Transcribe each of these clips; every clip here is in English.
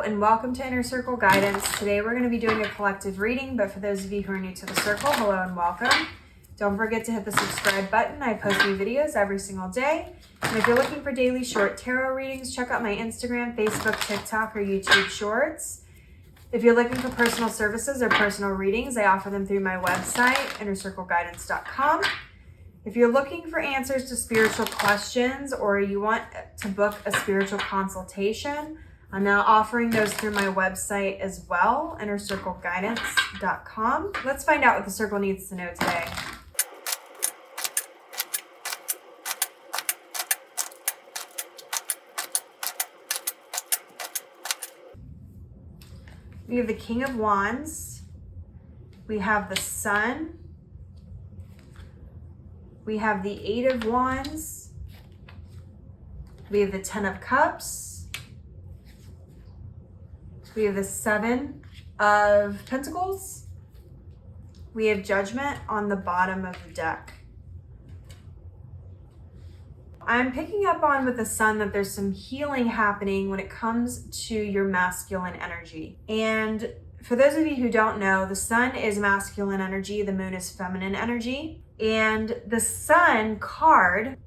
Hello and welcome to Inner Circle Guidance. Today we're going to be doing a collective reading, but for those of you who are new to the circle, hello and welcome. Don't forget to hit the subscribe button. I post new videos every single day. And if you're looking for daily short tarot readings, check out my Instagram, Facebook, TikTok, or YouTube Shorts. If you're looking for personal services or personal readings, I offer them through my website, innercircleguidance.com. If you're looking for answers to spiritual questions or you want to book a spiritual consultation, I'm now offering those through my website as well, innercircleguidance.com. Let's find out what the circle needs to know today. We have the King of Wands. We have the Sun. We have the Eight of Wands. We have the Ten of Cups. We have the Seven of Pentacles. We have Judgment on the bottom of the deck. I'm picking up on with the Sun that there's some healing happening when it comes to your masculine energy. And for those of you who don't know, the Sun is masculine energy, the Moon is feminine energy. And the Sun card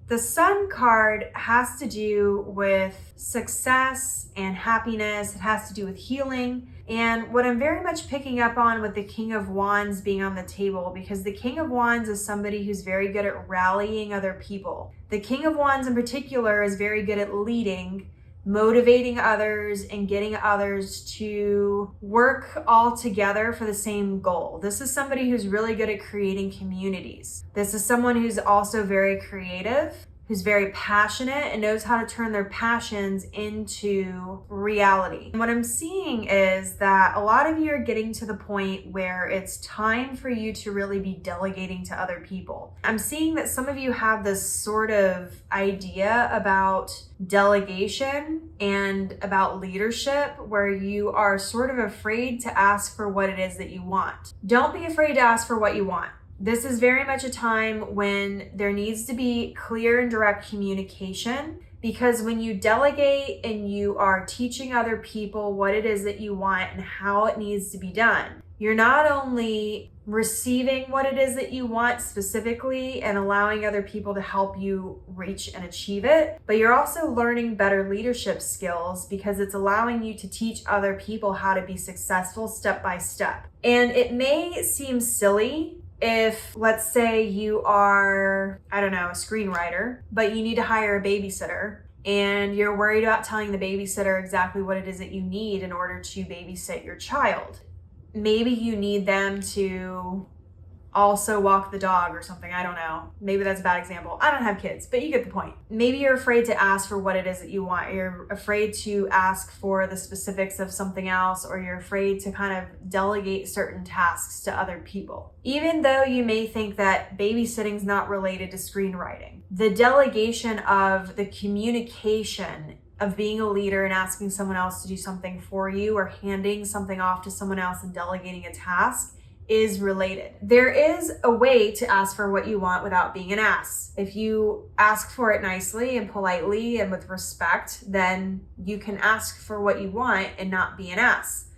has to do with success and happiness. It has to do with healing. And what I'm very much picking up on with the King of Wands being on the table, because the King of Wands is somebody who's very good at rallying other people. The King of Wands in particular is very good at leading, motivating others, and getting others to work all together for the same goal. This is somebody who's really good at creating communities. This is someone who's also very creative, who's very passionate and knows how to turn their passions into reality. And what I'm seeing is that a lot of you are getting to the point where it's time for you to really be delegating to other people. I'm seeing that some of you have this sort of idea about delegation and about leadership where you are sort of afraid to ask for what it is that you want. Don't be afraid to ask for what you want. This is very much a time when there needs to be clear and direct communication, because when you delegate and you are teaching other people what it is that you want and how it needs to be done, you're not only receiving what it is that you want specifically and allowing other people to help you reach and achieve it, but you're also learning better leadership skills because it's allowing you to teach other people how to be successful step by step. And it may seem silly if, let's say, you are, a screenwriter, but you need to hire a babysitter and you're worried about telling the babysitter exactly what it is that you need in order to babysit your child. Maybe you need them to also walk the dog or something. I don't know. Maybe that's a bad example. I don't have kids, but you get the point. Maybe you're afraid to ask for what it is that you want. You're afraid to ask for the specifics of something else, or you're afraid to kind of delegate certain tasks to other people. Even though you may think that babysitting is not related to screenwriting, the delegation of the communication of being a leader and asking someone else to do something for you, or handing something off to someone else and delegating a task, is related. There is a way to ask for what you want without being an ass. If you ask for it nicely and politely and with respect, then you can ask for what you want and not be an ass.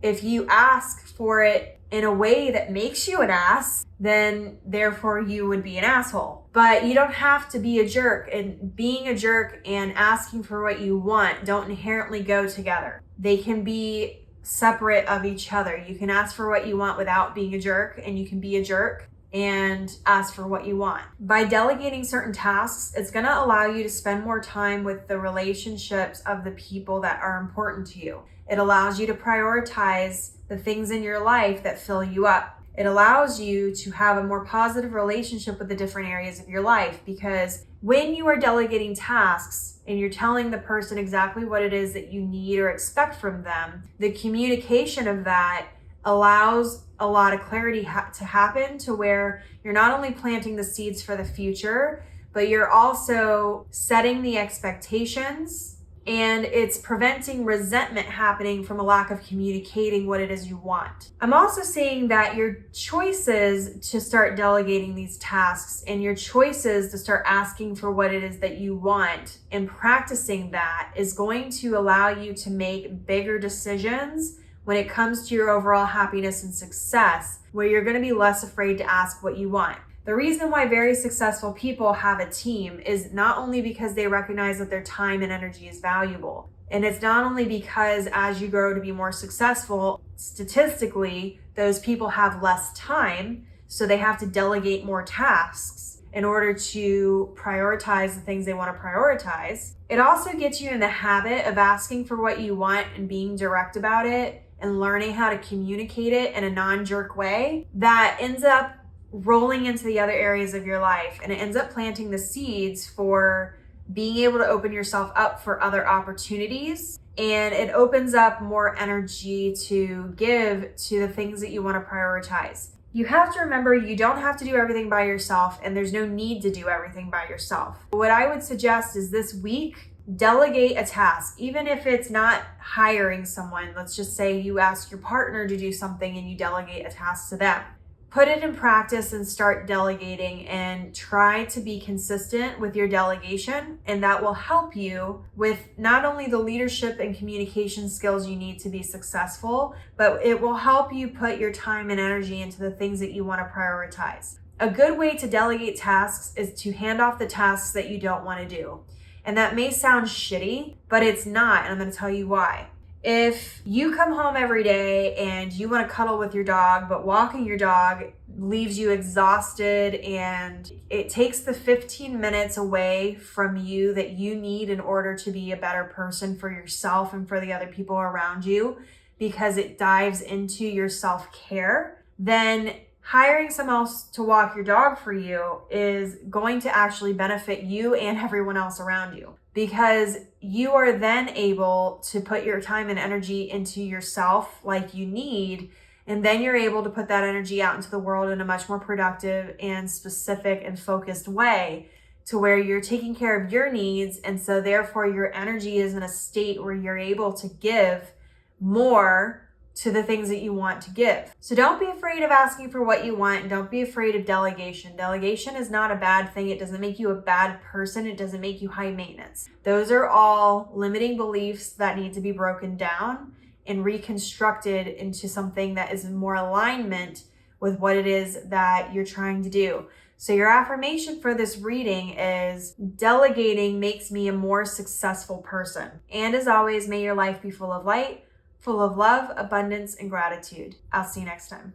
If you ask for it in a way that makes you an ass, then therefore you would be an asshole. But you don't have to be a jerk, and being a jerk and asking for what you want don't inherently go together. They can be separate of each other. You can ask for what you want without being a jerk, and you can be a jerk and ask for what you want. By delegating certain tasks, it's going to allow you to spend more time with the relationships of the people that are important to you. It allows you to prioritize the things in your life that fill you up. It allows you to have a more positive relationship with the different areas of your life, because when you are delegating tasks and you're telling the person exactly what it is that you need or expect from them, the communication of that allows a lot of clarity to happen, to where you're not only planting the seeds for the future, but you're also setting the expectations and it's preventing resentment happening from a lack of communicating what it is you want. I'm also seeing that your choices to start delegating these tasks and your choices to start asking for what it is that you want and practicing that is going to allow you to make bigger decisions when it comes to your overall happiness and success, where you're going to be less afraid to ask what you want. The reason why very successful people have a team is not only because they recognize that their time and energy is valuable, and it's not only because as you grow to be more successful, statistically, those people have less time, so they have to delegate more tasks in order to prioritize the things they want to prioritize. It also gets you in the habit of asking for what you want and being direct about it and learning how to communicate it in a non-jerk way that ends up rolling into the other areas of your life, and it ends up planting the seeds for being able to open yourself up for other opportunities, and it opens up more energy to give to the things that you want to prioritize. You have to remember you don't have to do everything by yourself, and there's no need to do everything by yourself. What I would suggest is this week, delegate a task, even if it's not hiring someone. Let's just say you ask your partner to do something and you delegate a task to them. Put it in practice and start delegating and try to be consistent with your delegation. And that will help you with not only the leadership and communication skills you need to be successful, but it will help you put your time and energy into the things that you want to prioritize. A good way to delegate tasks is to hand off the tasks that you don't want to do. And that may sound shitty, but it's not. And I'm going to tell you why. If you come home every day and you want to cuddle with your dog, but walking your dog leaves you exhausted and it takes the 15 minutes away from you that you need in order to be a better person for yourself and for the other people around you, because it dives into your self-care, then hiring someone else to walk your dog for you is going to actually benefit you and everyone else around you, because you are then able to put your time and energy into yourself like you need, and then you're able to put that energy out into the world in a much more productive and specific and focused way, to where you're taking care of your needs, and so therefore your energy is in a state where you're able to give more to the things that you want to give. So don't be afraid of asking for what you want, and don't be afraid of delegation. Delegation is not a bad thing. It doesn't make you a bad person. It doesn't make you high maintenance. Those are all limiting beliefs that need to be broken down and reconstructed into something that is in more alignment with what it is that you're trying to do. So your affirmation for this reading is, delegating makes me a more successful person. And as always, may your life be full of light, full of love, abundance, and gratitude. I'll see you next time.